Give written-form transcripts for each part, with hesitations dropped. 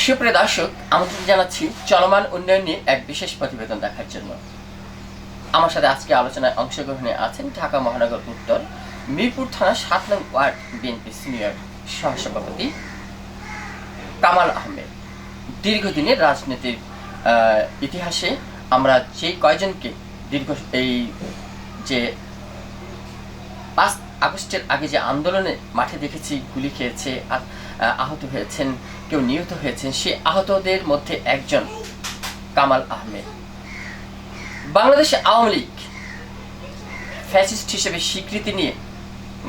সুপ্রিয় দর্শক, আমন্ত্রণ জানাচ্ছি চলমান উন্নয়ন নিয়ে এক বিশেষ প্রতিবেদন দেখার জন্য। আমার সাথে আজকে আলোচনায় অংশগ্রহণে আছেন ঢাকা মহানগর উত্তর মিরপুর থানা 7 নং ওয়ার্ড বিএনপি সিনিয়র সহসভাপতি কামাল আহমেদ। দীর্ঘদিনের রাজনীতির ইতিহাসে আমরা যে কয়জনকে এই যে 5 আগস্টের আগে যে আন্দোলনে মাঠে দেখেছি, গুলি খেয়েছে, আহত হয়েছেন, কেউ নিহত হয়েছেন, সে আহতদের মধ্যে একজন কামাল আহমেদ। বাংলাদেশে আওয়ামী লীগ ফ্যাসিস্ট হিসেবে স্বীকৃতি নিয়ে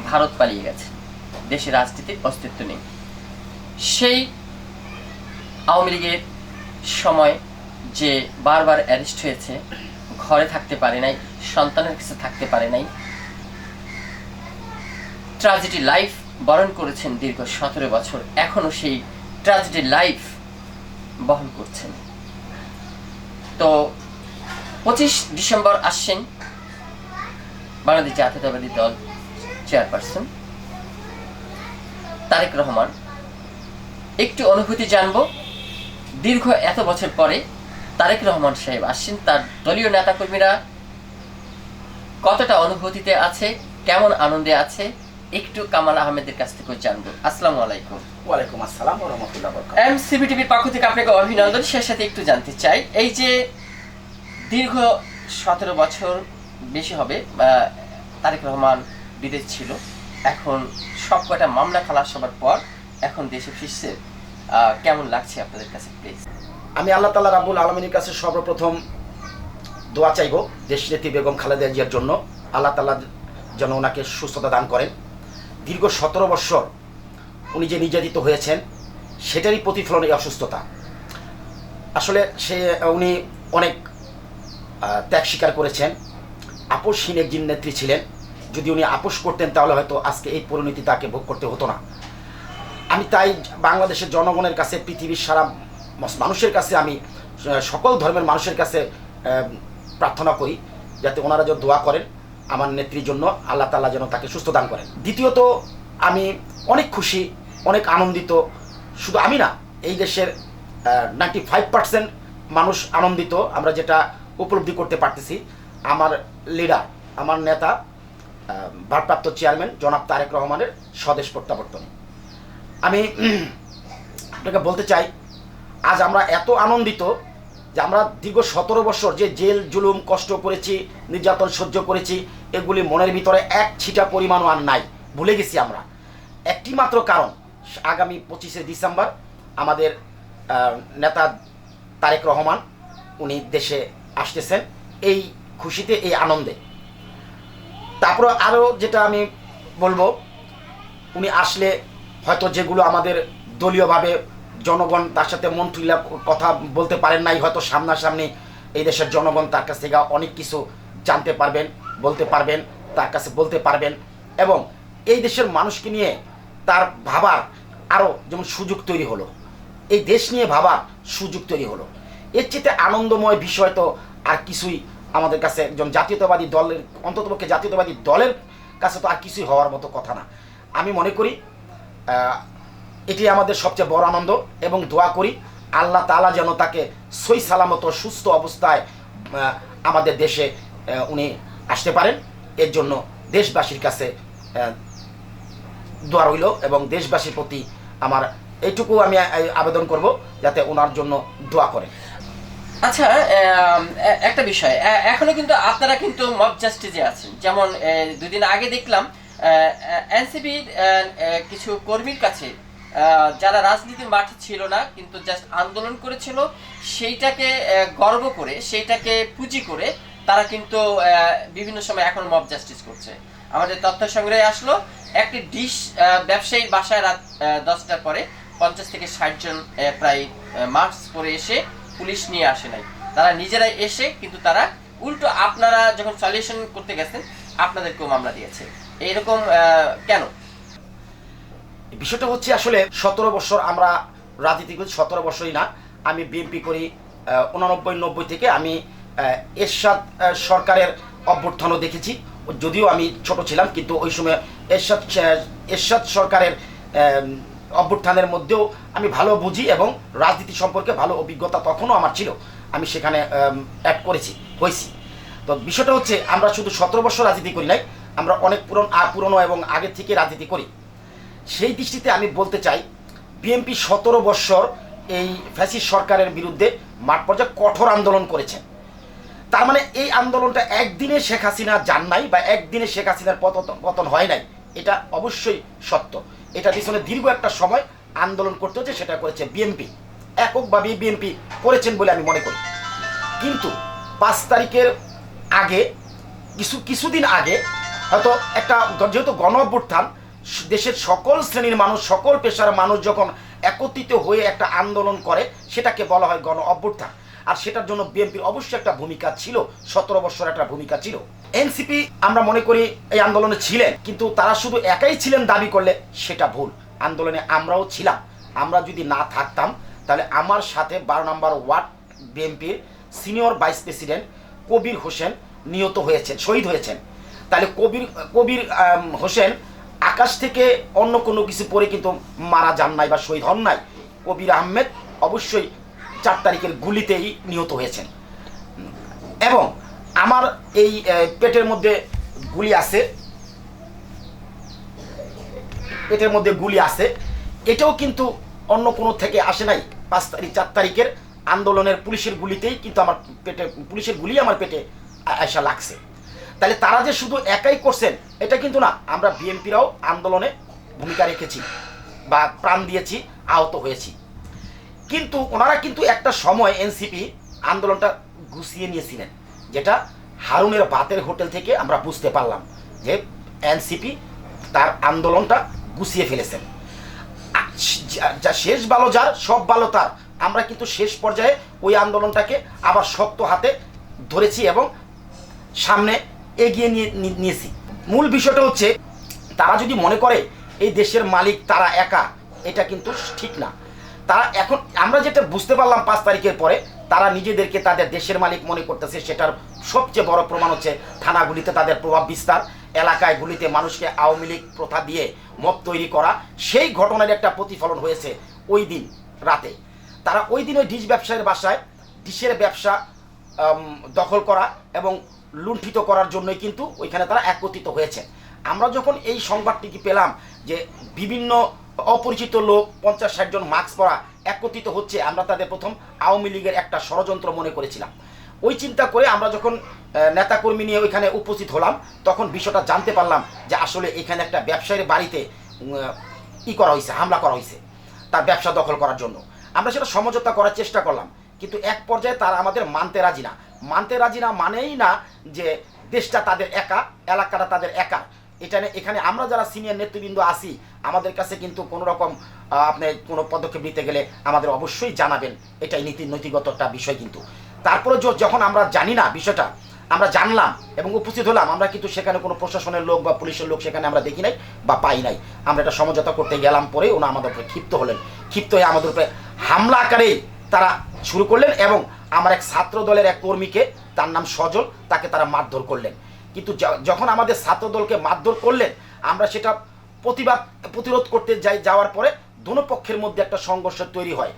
ভারত পালিয়ে গেছে, দেশে রাজনীতির অস্তিত্ব নেই। সেই আওয়ামী লীগের সময় যে বারবার অ্যারেস্ট হয়েছে, ঘরে থাকতে পারে নাই, সন্তানের কাছে থাকতে পারে নাই, ট্র্যাজেডি লাইফ বরণ করেছেন দীর্ঘ 17 বছর, এখনো সেই ট্র্যাজেডি লাইফ বহন করছেন। তো 25 ডিসেম্বর আসছেন বাংলাদেশ জাতীয়তাবাদী দল চেয়ারপারসন তারেক রহমান। একটু অনুভূতি জানবো, দীর্ঘ এত বছর পরে তারেক রহমান সাহেব আসছেন, তার দলীয় নেতাকর্মীরা কতটা অনুভূতিতে আছে, কেমন আনন্দে আছে, একটু কামাল আহমেদের কাছ থেকে জানবো। আসসালামু আলাইকুম। ওয়ালাইকুম আসসালাম ওয়া রাহমাতুল্লাহি ওয়া বারাকাতুহু। এমসিবি টিভির পক্ষ থেকে আপনাকে অভিনন্দন। সে সাথে একটু জানতে চাই, এই যে দীর্ঘ 17 বছর বেশি হবে তারেক রহমান বিদেশ ছিল, এখন সবকটা মামলা খালাস হবার পর এখন দেশে ফিরছে, কেমন লাগছে আপনাদের কাছে প্লিজ? আমি আল্লাহ তাআলা রাব্বুল আলামিনের কাছে সর্বপ্রথম দোয়া চাইব দেশনেত্রী বেগম খালেদা জিয়ার জন্য, আল্লাহ তাআলা যেন ওনাকে সুস্থতা দান করেন। দীর্ঘ 17 বছর উনি যে নির্যাতিত হয়েছেন সেটারই প্রতিফলন এই অসুস্থতা। আসলে উনি অনেক ত্যাগ স্বীকার করেছেন, আপোষহীন একজন নেত্রী ছিলেন। যদি উনি আপোষ করতেন তাহলে হয়তো আজকে এই পরিণতি তাকে ভোগ করতে হতো না। আমি তাই বাংলাদেশের জনগণের কাছে, পৃথিবীর সারা মানুষের কাছে, আমি সকল ধর্মের মানুষের কাছে প্রার্থনা করি যাতে ওনারা যেন দোয়া করেন আমার নেত্রীর জন্য, আল্লাহ তাআলা যেন তাকে সুস্থ দান করেন। দ্বিতীয়ত আমি অনেক খুশি, অনেক আনন্দিত। শুধু আমি না, এই দেশের 95% মানুষ আনন্দিত। আমরা যেটা উপলব্ধি করতে পারতেছি, আমার লিডার, আমার নেতা, ভারপ্রাপ্ত চেয়ারম্যান জনাব তারেক রহমানের স্বদেশ প্রত্যাবর্তনে। আমি আপনাকে বলতে চাই, আজ আমরা এত আনন্দিত যে আমরা দীর্ঘ 17 বছর যে জেল জুলুম কষ্ট করেছি, নির্যাতন সহ্য করেছি, এগুলি মনের ভিতরে এক ছিটা পরিমাণও আর নাই, ভুলে গেছি আমরা। একটি মাত্র কারণ, আগামী 25শে ডিসেম্বর আমাদের নেতা তারেক রহমান উনি দেশে আসতেছেন, এই খুশিতে, এই আনন্দে। তারপর আরও যেটা আমি বলবো, উনি আসলে হয়তো যেগুলো আমাদের দলীয়ভাবে জনগণ তার সাথে মন তুলে কথা বলতে পারেন নাই, হয়তো সামনাসামনি এই দেশের জনগণ তার কাছ থেকে অনেক কিছু জানতে পারবেন, বলতে পারবেন, তার কাছে বলতে পারবেন, এবং এই দেশের মানুষকে নিয়ে তার ভাবার আরও যেমন সুযোগ তৈরি হলো, এই দেশ নিয়ে ভাবার সুযোগ তৈরি হলো। এর চেয়ে আনন্দময় বিষয় তো আর কিছুই আমাদের কাছে একজন জাতীয়তাবাদী দলের, অন্ততপক্ষে জাতীয়তাবাদী দলের কাছে তো আর কিছুই হওয়ার মতো কথা না। আমি মনে করি এটি আমাদের সবচেয়ে বড় আনন্দ, এবং দোয়া করি আল্লাহ তাআলা যেন তাকে সহি সালামত সুস্থ অবস্থায় আমাদের দেশে উনি আসতে পারেন। এর জন্য দেশবাসীর কাছে দোয়া রইল, এবং দেশবাসীর প্রতি আমার এইটুকু আমি আবেদন করব যাতে ওনার জন্য দোয়া করেন। আচ্ছা, একটা বিষয়, এখনো কিন্তু আপনারা কিন্তু মব জাস্টিসে আছেন। যেমন 2 দিন আগে দেখলাম এনসিপির কিছু কর্মীর কাছে, যারা রাজনীতির মাঠে ছিল না কিন্তু জাস্ট আন্দোলন করেছিল, সেইটাকে গর্ব করে, সেইটাকে পুঁজি করে তারা কিন্তু বিভিন্ন সময় এখন মব জাস্টিস করছে। আমাদের তথ্য সংগ্রহে আসলো, একটি ডিশ ব্যবসায়ীর বাসায় রাত 10টার পরে 50 থেকে 60 জন প্রায় মাস্ক পরে এসে পুলিশ নিয়ে আসে নাই, তারা নিজেরাই এসে, কিন্তু তারা উল্টো আপনারা যখন সলিউশন করতে গেছেন আপনাদেরকেও মামলা দিয়েছে। এইরকম কেন? বিষয়টা হচ্ছে, আসলে 17 বছর আমরা রাজনীতি করি, 17 বছরই না, আমি বিএনপি করি 89-90 থেকে। আমি এরশাদ সরকারের অভ্যুত্থানও দেখেছি, যদিও আমি ছোট ছিলাম, কিন্তু ওই সময় এরশাদ সরকারের অভ্যুত্থানের মধ্যেও আমি ভালো বুঝি এবং রাজনীতি সম্পর্কে ভালো অভিজ্ঞতা তখনও আমার ছিল, আমি সেখানে অ্যাড হয়েছি। তো বিষয়টা হচ্ছে আমরা শুধু 17 বছর রাজনীতি করি নাই, আমরা অনেক পুরনো এবং আগের থেকে রাজনীতি করি। সেই দৃষ্টিতে আমি বলতে চাই বিএনপি 17 বছর এই ফ্যাসিস্ট সরকারের বিরুদ্ধে মাঠ পর্যায়ে কঠোর আন্দোলন করেছে। তার মানে এই আন্দোলনটা একদিনে শেখ হাসিনা যান নাই বা একদিনে শেখ হাসিনার পতন হয় নাই, এটা অবশ্যই সত্য। এটা পিছনে দীর্ঘ একটা সময় আন্দোলন করতে হচ্ছে, সেটা করেছে বিএনপি, এককভাবে বিএনপি করেছেন বলে আমি মনে করি। কিন্তু 5 তারিখের আগে কিছুদিন আগে হয়তো একটা, যেহেতু গণ অভ্যুত্থান, দেশের সকল শ্রেণীর মানুষ, সকল পেশার মানুষ যখন একত্রিত হয়ে একটা আন্দোলন করে সেটাকে বলা হয় গণ অভ্যুত্থান। আর সেটার জন্য বিএনপির অবশ্যই একটা ভূমিকা ছিল, 17 বছর একটা ভূমিকা ছিল। এনসিপি আমরা মনে করি এই আন্দোলনে ছিলেন, কিন্তু তারা শুধু একাই ছিলেন দাবি করলে সেটা ভুল। আন্দোলনে আমরাও ছিলাম। আমরা যদি না থাকতাম তাহলে আমার সাথে 12 নম্বর ওয়ার্ড বিএনপির senior vice president Kabir Hossain নিহত হয়েছেন, শহীদ হয়েছেন। তাহলে কবির হোসেন আকাশ থেকে অন্য কোনো কিছু পরে কিন্তু মারা যান নাই বা শহীদ হন নাই। কবির আহমেদ অবশ্যই 4 তারিখের গুলিতেই নিহত হয়েছেন। এবং আমার এই পেটের মধ্যে গুলি আছে, এটাও কিন্তু অন্য কোনো থেকে আসে নাই। 4 তারিখের আন্দোলনের পুলিশের গুলিতেই কিন্তু আমার পুলিশের গুলি আমার পেটে আসা লাগছে। তাহলে তারা যে শুধু একাই করছেন এটা কিন্তু না, আমরা বিএনপিরাও আন্দোলনে ভূমিকা রেখেছি বা প্রাণ দিয়েছি, আহত হয়েছি। কিন্তু ওনারা কিন্তু একটা সময় এনসিপি আন্দোলনটা গুছিয়ে নিয়েছিলেন, যেটা হারুনের ভাতের হোটেল থেকে আমরা বুঝতে পারলাম যে এনসিপি তার আন্দোলনটা গুছিয়ে ফেলেছেন। যা শেষ ভালো যার সব ভালো তার, আমরা কিন্তু শেষ পর্যায়ে ওই আন্দোলনটাকে আবার শক্ত হাতে ধরেছি এবং সামনে এগিয়ে নিয়েছি। মূল বিষয়টা হচ্ছে তারা যদি মনে করে এই দেশের মালিক তারা একা, এটা কিন্তু ঠিক না। তারা এখন আমরা যেটা বুঝতে পারলাম 5 তারিখের পরে, তারা নিজেদেরকে তাদের দেশের মালিক মনে করতেছে। সেটার সবচেয়ে বড় প্রমাণ হচ্ছে থানাগুলিতে তাদের প্রভাব বিস্তার, এলাকাগুলিতে মানুষকে আওয়ামী লীগ প্রথা দিয়ে মব তৈরি করা। সেই ঘটনার একটা প্রতিফলন হয়েছে ওই দিন রাতে। তারা ওই দিন ওই ডিশ ব্যবসায়ীর বাসায় ডিশের ব্যবসা দখল করা এবং লুণ্ঠিত করার জন্যই কিন্তু ওইখানে তারা একত্রিত হয়েছে। আমরা যখন এই সংবাদটি পেলাম যে বিভিন্ন অপরিচিত লোক 50-60 জন মাস্ক পরা একত্রিত হচ্ছে, আমরা তাদের প্রথম আওয়ামী লীগের একটা ষড়যন্ত্র মনে করেছিলাম। ওই চিন্তা করে আমরা যখন নেতাকর্মী নিয়ে ওইখানে উপস্থিত হলাম, তখন বিষয়টা জানতে পারলাম যে আসলে এখানে একটা ব্যবসায়ীর বাড়িতে হামলা করা হয়েছে তার ব্যবসা দখল করার জন্য। আমরা সেটা সমঝোতা করার চেষ্টা করলাম, কিন্তু এক পর্যায়ে তারা আমাদের মানতে রাজি না মানেই না যে দেশটা তাদের একা, এলাকাটা তাদের একা। এখানে আমরা যারা সিনিয়র নেতৃবৃন্দ আছি, আমাদের কাছে কিন্তু কোনো রকম আপনি কোনো পদক্ষেপ নিতে গেলে আমাদের অবশ্যই জানাবেন, এটাই নৈতিকগত একটা বিষয়। কিন্তু তারপরে যখন আমরা জানি না বিষয়টা, আমরা জানলাম এবং উপস্থিত হলাম, আমরা কিন্তু সেখানে কোনো প্রশাসনের লোক বা পুলিশের লোক সেখানে আমরা দেখি নাই বা পাই নাই। আমরা এটা সমঝোতা করতে গেলাম, পরে ওনা আমাদের উপরে ক্ষিপ্ত হয়ে আমাদের উপরে হামলা আকারেই তারা শুরু করলেন এবং আমার এক ছাত্র দলের এক কর্মীকে, তার নাম সজল, তাকে তারা মারধর করলেন। কিন্তু যখন আমাদের ছাত্র দলকে মারধর করলেন, আমরা সেটা প্রতিরোধ করতে যাওয়ার পরে দোনো পক্ষের মধ্যে একটা সংঘর্ষ তৈরি হয়।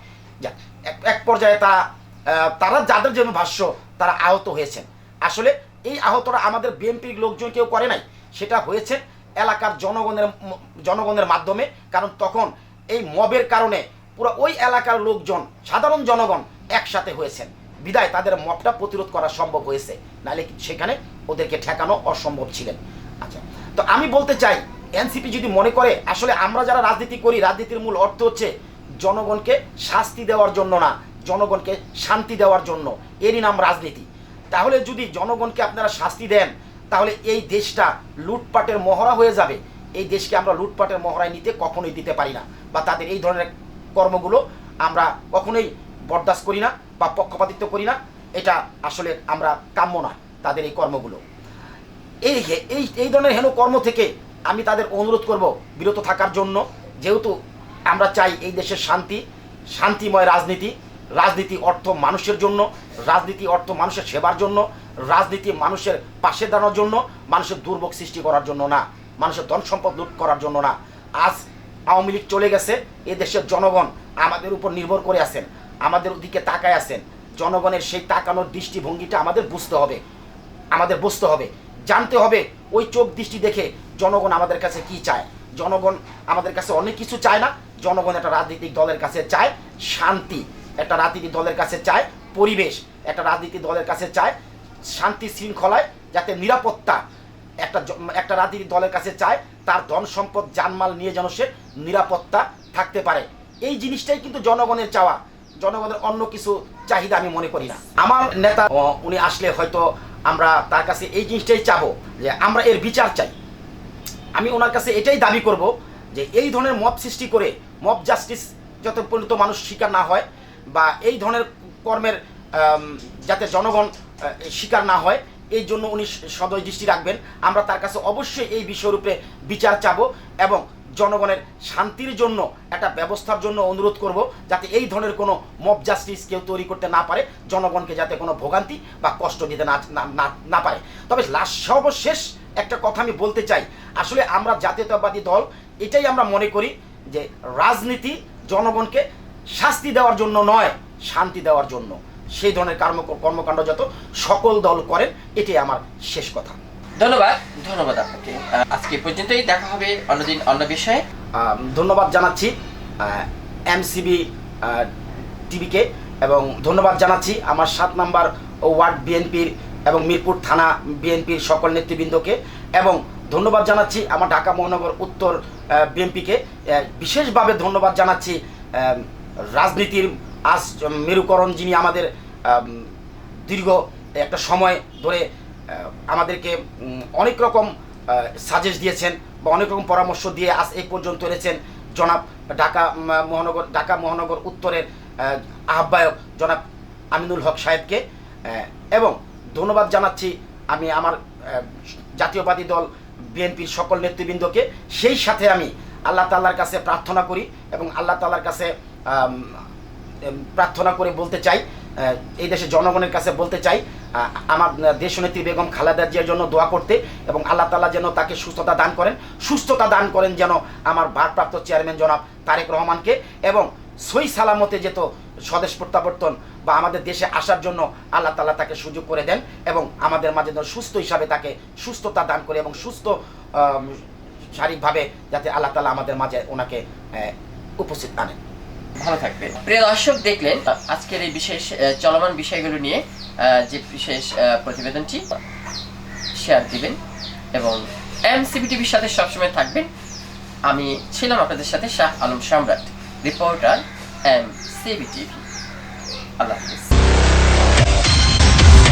এক পর্যায়ে তারা যাদের জন্য ভাষ্য তারা আহত হয়েছেন। আসলে এই আহতরা আমাদের বিএনপির লোকজন কেউ করে নাই, সেটা হয়েছে এলাকার জনগণের মাধ্যমে। কারণ তখন এই মবের কারণে পুরো ওই এলাকার লোকজন, সাধারণ জনগণ একসাথে হয়েছেন, বিদায় তাদের মবটা প্রতিরোধ করা সম্ভব হয়েছে, নাহলে সেখানে ওদেরকে ঠেকানো অসম্ভব ছিলেন। আচ্ছা, তো আমি বলতে চাই এনসিপি যদি মনে করে আসলে আমরা যারা রাজনীতি করি, রাজনীতির মূল অর্থ হচ্ছে জনগণকে শাস্তি দেওয়ার জন্য না, জনগণকে শান্তি দেওয়ার জন্য, এরই নাম রাজনীতি। তাহলে যদি জনগণকে আপনারা শাস্তি দেন, তাহলে এই দেশটা লুটপাটের মহড়া হয়ে যাবে। এই দেশকে আমরা লুটপাটের মহড়ায় নিতে কখনোই দিতে পারি না, বা তাদের এই ধরনের কর্মগুলো আমরা কখনোই বরদাস্ত করি না বা পক্ষপাতিত্ব করি না। এটা আসলে আমরা কাম্য না তাদের এই কর্মগুলো। এই ধরনের হেন কর্ম থেকে আমি তাদের অনুরোধ করব বিরত থাকার জন্য। যেহেতু আমরা চাই এই দেশের শান্তিময় রাজনীতি অর্থ মানুষের জন্য, রাজনীতি অর্থ মানুষের সেবার জন্য, রাজনীতি মানুষের পাশে দাঁড়ানোর জন্য, মানুষের দুর্ভোগ সৃষ্টি করার জন্য না, মানুষের ধন সম্পদ লুট করার জন্য না। আজ আওয়ামী লীগ চলে গেছে, এ দেশের জনগণ আমাদের উপর নির্ভর করে আছেন, আমাদের দিকে তাকায় আছেন। জনগণের সেই তাকানোর দৃষ্টিভঙ্গিটা আমাদের বুঝতে হবে, জানতে হবে ওই চোখ দৃষ্টি দেখে জনগণ আমাদের কাছে কি চায়। জনগণ আমাদের কাছে অনেক কিছু চায় না। জনগণ একটা রাজনৈতিক দলের কাছে চায় শান্তি, একটা রাজনৈতিক দলের কাছে চায় পরিবেশ, একটা রাজনৈতিক দলের কাছে চায় শান্তি শৃঙ্খলায় যাতে নিরাপত্তা, একটা রাজনৈতিক দলের কাছে চায় তার ধন সম্পদ জানমাল নিয়ে যেন সে নিরাপত্তা থাকতে পারে। এই জিনিসটাই কিন্তু জনগণের চাওয়া, জনগণের অন্য কিছু চাহিদা আমি মনে করি না। আমার নেতা উনি আসলে হয়তো আমরা তার কাছে এই জিনিসটাই চাবো যে আমরা এর বিচার চাই। আমি ওনার কাছে এটাই দাবি করব যে এই ধরনের মব সৃষ্টি করে মব জাস্টিস যত পর্যন্ত মানুষ শিকার না হয়, বা এই ধরনের কর্মের যাতে জনগণ শিকার না হয়, এই জন্য উনি সদয় দৃষ্টি রাখবেন। আমরা তার কাছে অবশ্যই এই বিষয়ের উপরে বিচার চাবো এবং জনগণের শান্তির জন্য একটা ব্যবস্থার জন্য অনুরোধ করব, যাতে এই ধরনের কোনো মব জাস্টিস কেউ তৈরি করতে না পারে, জনগণকে যাতে কোনো ভোগান্তি বা কষ্ট দিতে না পারে। তবে সর্বশেষ একটা কথা আমি বলতে চাই, আসলে আমরা জাতীয়তাবাদী দল এটাই আমরা মনে করি যে রাজনীতি জনগণকে শাস্তি দেওয়ার জন্য নয়, শান্তি দেওয়ার জন্য। সেই ধরনের কর্মকাণ্ড যত সকল দল করেন, এটাই আমার শেষ কথা। ধন্যবাদ আপনাকে। আজকে পর্যন্তই, দেখা হবে অন্যদিন অন্য বিষয়ে। ধন্যবাদ জানাচ্ছি এমসিবি টিভিকে, এবং ধন্যবাদ জানাচ্ছি আমার 7 নম্বর ওয়ার্ড বিএনপির এবং মিরপুর থানা বিএনপির সকল নেতৃবৃন্দকে, এবং ধন্যবাদ জানাচ্ছি আমার ঢাকা মহানগর উত্তর বিএনপিকে। বিশেষভাবে ধন্যবাদ জানাচ্ছি রাজনীতির আজ মেরুকরণ, যিনি আমাদের দীর্ঘ একটা সময় ধরে আমাদেরকে অনেক রকম সাজেস্ট দিয়েছেন বা অনেক রকম পরামর্শ দিয়ে আজ এই পর্যন্ত এনেছেন জনাব ঢাকা মহানগর উত্তরের আহ্বায়ক জনাব আমিনুল হক সাহেবকে। এবং ধন্যবাদ জানাচ্ছি আমি আমার জাতীয়বাদী দল বিএনপির সকল নেতৃবৃন্দকে। সেই সাথে আমি আল্লাহ তাআলার কাছে প্রার্থনা করি এবং আল্লাহ তাআলার কাছে প্রার্থনা করে বলতে চাই, এই দেশের জনগণের কাছে বলতে চাই আমার দেশনেত্রী বেগম খালেদা জিয়ার জন্য দোয়া করতে, এবং আল্লাহ তাআলা যেন তাকে সুস্থতা দান করেন যেন আমার ভারপ্রাপ্ত চেয়ারম্যান জনাব তারেক রহমানকে, এবং সই সালামতে যেত স্বদেশ প্রত্যাবর্তন বা আমাদের দেশে আসার জন্য আল্লাহ তাআলা তাকে সুযোগ করে দেন, এবং আমাদের মাঝে যেন সুস্থ হিসাবে তাকে সুস্থতা দান করে এবং সুস্থ শারীরিকভাবে যাতে আল্লাহ তাআলা আমাদের মাঝে ওনাকে উপস্থিত আনেন। ভালো থাকবেন। প্রিয় দর্শক, দেখলেন আজকের এই বিশেষ চলমান বিষয়গুলো নিয়ে যে বিশেষ প্রতিবেদনটি, শেয়ার দিবেন এবং এমসিবি টিভির সাথে সবসময় থাকবেন। আমি ছিলাম আপনাদের সাথে শাহ আলম সম্রাট, রিপোর্টার এমসিবি টিভি।